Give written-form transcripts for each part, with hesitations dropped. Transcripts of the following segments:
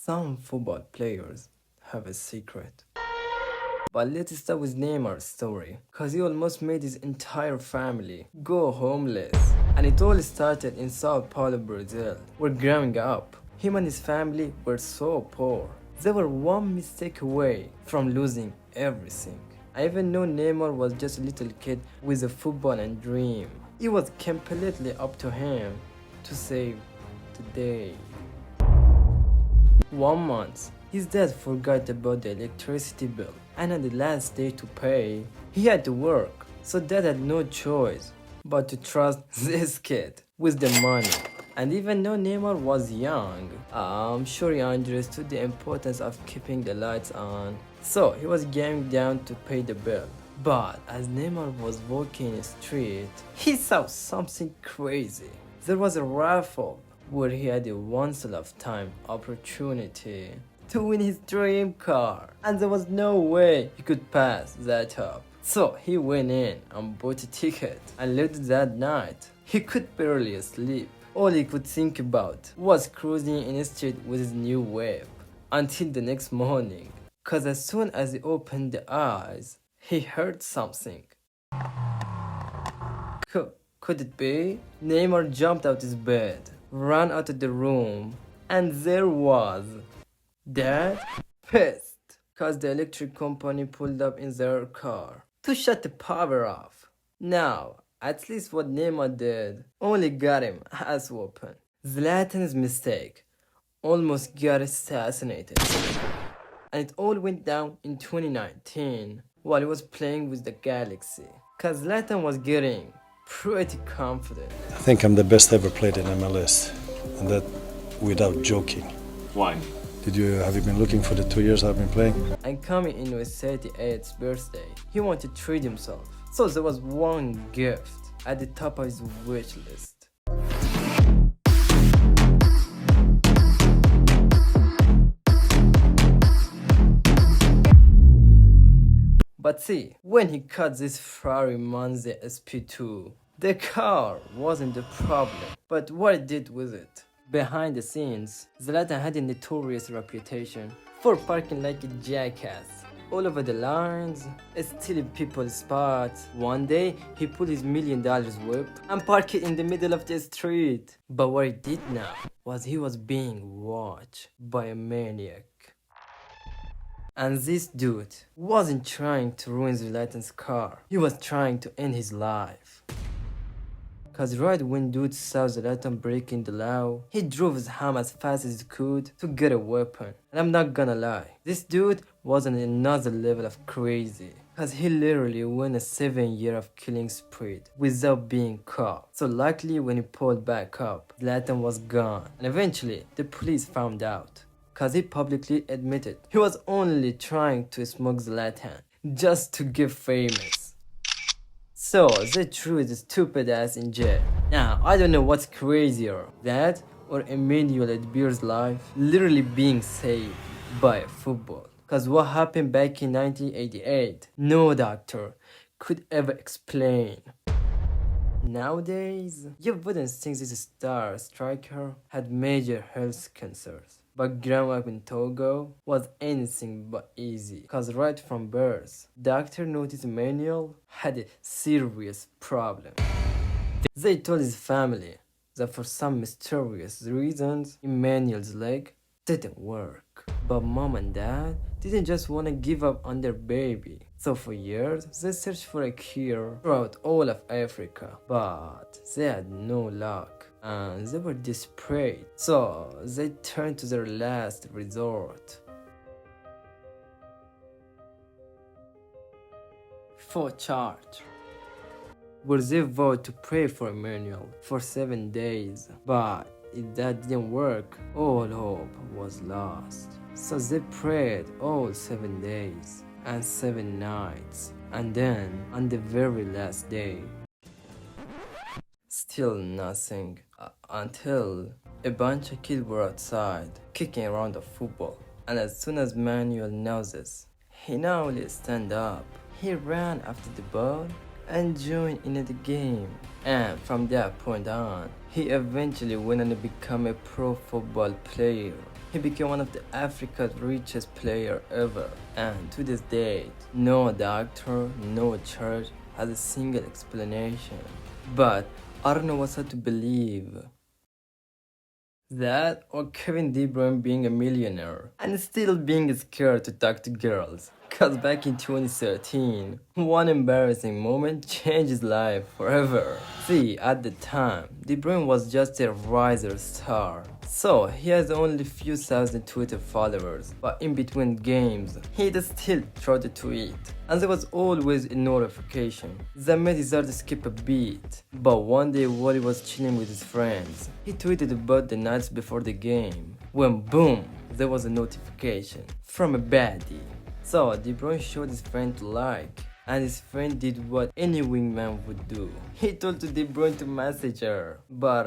Some football players have a secret. But let's start with Neymar's story, cause he almost made his entire family go homeless. And it all started in Sao Paulo, Brazil, where growing up, him and his family were so poor. They were one mistake away from losing everything. I even know Neymar was just a little kid with a football and dream. It was completely up to him to save the day. One month, his dad forgot about the electricity bill, and on the last day to pay, he had to work, so dad had no choice but to trust this kid with the money. And even though Neymar was young, I'm sure he understood the importance of keeping the lights on, so he was going down to pay the bill. But as Neymar was walking in the street, he saw something crazy. There was a raffle where he had a once-in-a-lifetime opportunity to win his dream car, and there was no way he could pass that up. So he went in and bought a ticket, and later that night, he could barely sleep. All he could think about was cruising in the street with his new whip until the next morning, cause as soon as he opened the eyes, he heard something. Could it be? Neymar jumped out his bed, ran out of the room, and there was Dad, pissed, cause the electric company pulled up in their car to shut the power off. Now, at least what Neyma did only got him ass whooping. Zlatan's mistake almost got assassinated. And it all went down in 2019 while he was playing with the Galaxy. Cause Zlatan was getting pretty confident. I think I'm the best ever played in MLS, and that without joking. Why? Have you been looking for the 2 years I've been playing? And coming into his 38th birthday, he wanted to treat himself. So there was one gift at the top of his wish list. But see, when he cut this Ferrari Monza SP2, the car wasn't the problem, but what it did with it. Behind the scenes, Zlatan had a notorious reputation for parking like a jackass all over the lines, stealing people's spots. One day, he pulled his $1 million whip and parked it in the middle of the street. But what he did now was he was being watched by a maniac. And this dude wasn't trying to ruin Zlatan's car, he was trying to end his life. Cause right when dude saw Zlatan breaking the law, he drove his ham as fast as he could to get a weapon. And I'm not gonna lie, this dude was on another level of crazy. Cause he literally went a 7-year of killing spree without being caught. So luckily when he pulled back up, Zlatan was gone. And eventually, the police found out. Cause he publicly admitted he was only trying to smoke Zlatan just to get famous. So they threw the stupid ass in jail. Now, I don't know what's crazier, that or Emmanuel Adbir's life literally being saved by football. Cause what happened back in 1988, no doctor could ever explain. Nowadays, you wouldn't think this star striker had major health concerns. But growing up in Togo was anything but easy, cause right from birth, doctor noticed Emmanuel had a serious problem. They told his family that for some mysterious reasons, Emmanuel's leg didn't work. But mom and dad didn't just want to give up on their baby. So for years, they searched for a cure throughout all of Africa, but they had no luck. And they were desperate, so they turned to their last resort. For church, where they vowed to pray for Emmanuel for 7 days. But if that didn't work, all hope was lost. So they prayed all 7 days and 7 nights, and then on the very last day, still nothing, until a bunch of kids were outside kicking around the football. And as soon as Manuel noticed, he not only stand up, he ran after the ball and joined in the game. And from that point on, he eventually went on to become a pro football player. He became one of the Africa's richest player ever, and to this date, no doctor, no church has a single explanation. But I don't know what's to believe. That or Kevin De Bruyne being a millionaire and still being scared to talk to girls. Cause back in 2013, one embarrassing moment changed his life forever. See, at the time, De Bruyne was just a rising star. So, he has only few thousand Twitter followers, but in between games, he'd still try to tweet. And there was always a notification that made his heart skip a beat. But one day while he was chilling with his friends, he tweeted about the nights before the game, when boom, there was a notification from a baddie. So De Bruyne showed his friend to like, and his friend did what any wingman would do. He told De Bruyne to message her, but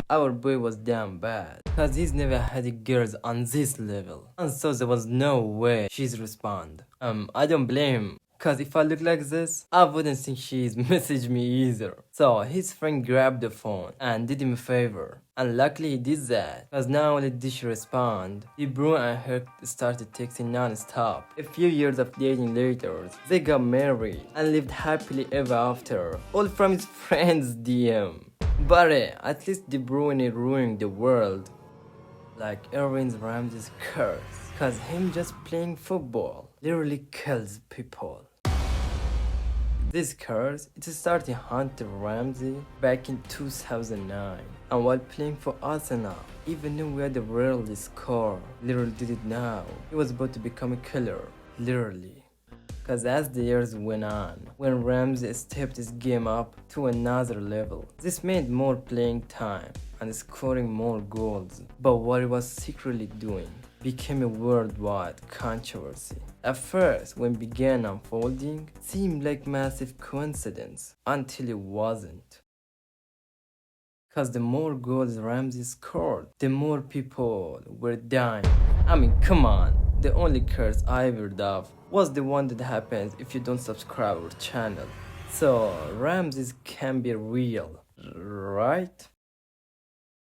our boy was damn bad, cause he's never had girls on this level, and so there was no way she'd respond. I don't blame him. Cause if I look like this, I wouldn't think she's messaged me either. So his friend grabbed the phone and did him a favor. And luckily he did that, cause not only did she respond, De Bruyne and her started texting non-stop. A few years of dating later, they got married and lived happily ever after, all from his friend's DM. But at least De Bruyne ruined the world. Like Erwin Ramsey's curse, cause him just playing football literally kills people. This curse, it started hunting Ramsey back in 2009, and while playing for Arsenal, even though we had a rarely score, literally didn't know he was about to become a killer, literally. Cause as the years went on, when Ramsey stepped his game up to another level, this meant more playing time and scoring more goals, but what he was secretly doing became a worldwide controversy. At first, when it began unfolding, it seemed like massive coincidence, until it wasn't. Cause the more goals Ramsey scored, the more people were dying. I mean, come on, the only curse I heard of was the one that happens if you don't subscribe our channel. So, Ramsey can be real, right?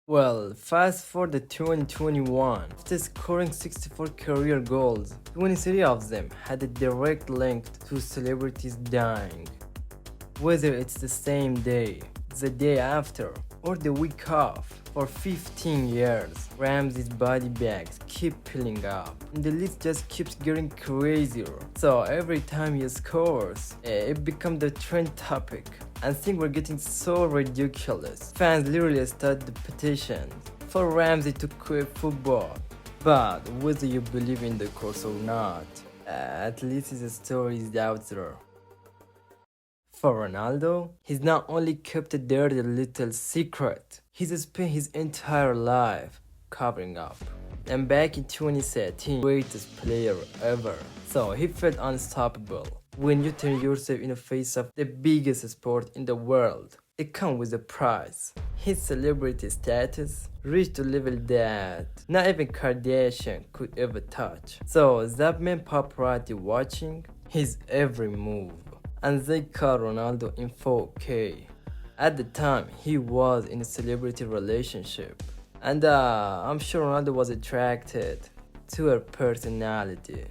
Well, fast forward to 2021, after scoring 64 career goals, 23 of them had a direct link to celebrities dying. Whether it's the same day, the day after, or the week off, for 15 years, Ramsey's body bags keep piling up, and the list just keeps getting crazier. So every time he scores, it becomes the trend topic, and things were getting so ridiculous. Fans literally started the petition for Ramsey to quit football. But whether you believe in the course or not, at least his story is out there. For Ronaldo, he's not only kept a dirty little secret, he's spent his entire life covering up. And back in 2013, greatest player ever. So he felt unstoppable. When you turn yourself in the face of the biggest sport in the world, it comes with a price. His celebrity status reached a level that not even Kardashian could ever touch. So that meant paparazzi watching his every move. And they caught Ronaldo in 4K. At the time, he was in a celebrity relationship. And I'm sure Ronaldo was attracted to her personality.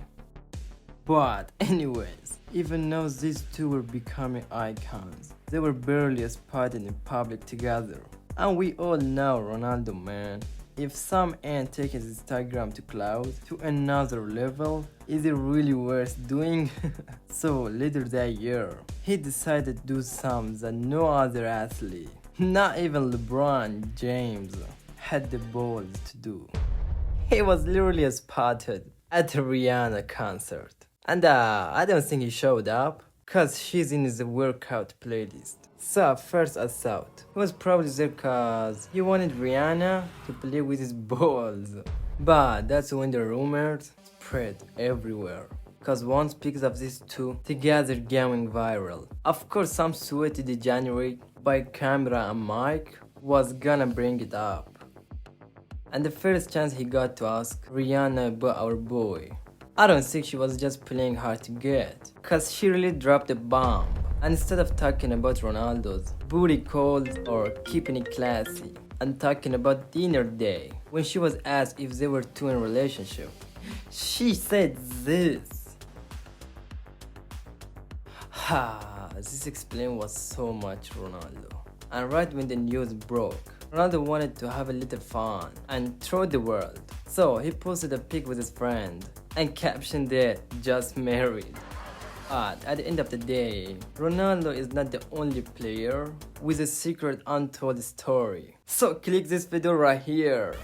But anyways, even though these two were becoming icons, they were barely spotted in public together. And we all know Ronaldo, man. If some ain't taking his Instagram to cloud to another level, is it really worth doing? So later that year, he decided to do something that no other athlete, not even LeBron James, had the balls to do. He was literally spotted at a Rihanna concert. And I don't think he showed up, cause she's in his workout playlist. So at first I thought he was probably there cause he wanted Rihanna to play with his balls. But that's when the rumors spread everywhere. Cause one speaks of these two together going viral. Of course some sweaty degenerate by camera and mic was gonna bring it up. And the first chance he got to ask Rihanna about our boy, I don't think she was just playing hard to get, cause she really dropped a bomb. And instead of talking about Ronaldo's booty calls or keeping it classy, and talking about dinner day. When she was asked if they were two in a relationship, she said this. This explain was so much Ronaldo. And right when the news broke, Ronaldo wanted to have a little fun and throw the world. So he posted a pic with his friend and captioned it, "Just married." But at the end of the day, Ronaldo is not the only player with a secret untold story. So click this video right here